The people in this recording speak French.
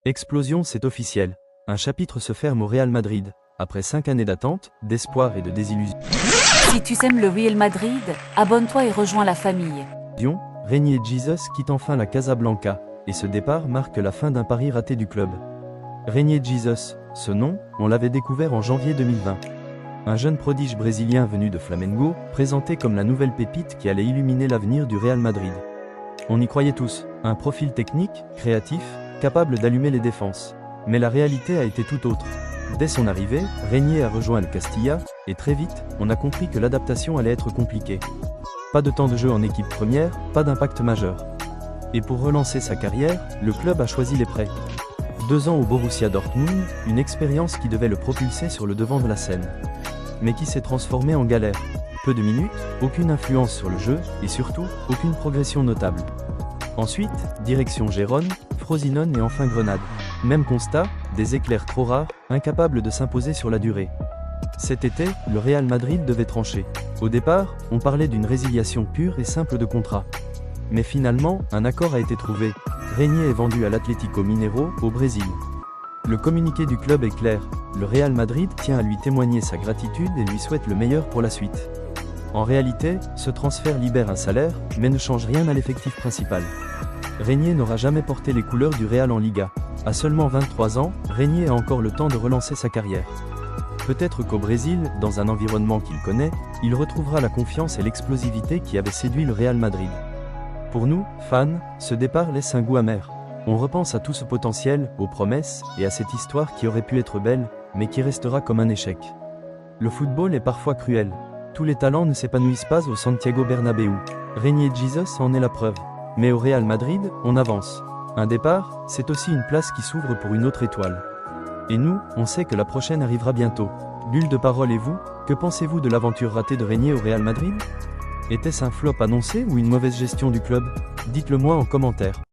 Explosion, c'est officiel. Un chapitre se ferme au Real Madrid, après 5 années d'attente, d'espoir et de désillusion. Si tu aimes le Real Madrid, abonne-toi et rejoins la famille. Reinier Jesus quitte enfin la Casablanca, et ce départ marque la fin d'un pari raté du club. Reinier Jesus, ce nom, on l'avait découvert en janvier 2020. Un jeune prodige brésilien venu de Flamengo, présenté comme la nouvelle pépite qui allait illuminer l'avenir du Real Madrid. On y croyait tous, un profil technique, créatif, capable d'allumer les défenses. Mais la réalité a été tout autre. Dès son arrivée, Reinier a rejoint le Castilla, et très vite, on a compris que l'adaptation allait être compliquée. Pas de temps de jeu en équipe première, pas d'impact majeur. Et pour relancer sa carrière, le club a choisi les prêts. 2 ans au Borussia Dortmund, une expérience qui devait le propulser sur le devant de la scène. Mais qui s'est transformée en galère. Peu de minutes, aucune influence sur le jeu, et surtout, aucune progression notable. Ensuite, direction Gérone, Frosinone et enfin Grenade. Même constat, des éclairs trop rares, incapables de s'imposer sur la durée. Cet été, le Real Madrid devait trancher. Au départ, on parlait d'une résiliation pure et simple de contrat. Mais finalement, un accord a été trouvé. Reinier est vendu à l'Atlético Mineiro, au Brésil. Le communiqué du club est clair, le Real Madrid tient à lui témoigner sa gratitude et lui souhaite le meilleur pour la suite. En réalité, ce transfert libère un salaire, mais ne change rien à l'effectif principal. Reinier n'aura jamais porté les couleurs du Real en Liga. À seulement 23 ans, Reinier a encore le temps de relancer sa carrière. Peut-être qu'au Brésil, dans un environnement qu'il connaît, il retrouvera la confiance et l'explosivité qui avaient séduit le Real Madrid. Pour nous, fans, ce départ laisse un goût amer. On repense à tout ce potentiel, aux promesses, et à cette histoire qui aurait pu être belle, mais qui restera comme un échec. Le football est parfois cruel. Tous les talents ne s'épanouissent pas au Santiago Bernabéu. Reinier Jesus en est la preuve. Mais au Real Madrid, on avance. Un départ, c'est aussi une place qui s'ouvre pour une autre étoile. Et nous, on sait que la prochaine arrivera bientôt. Bulle de parole et vous, que pensez-vous de l'aventure ratée de Reinier au Real Madrid ? Était-ce un flop annoncé ou une mauvaise gestion du club ? Dites-le moi en commentaire.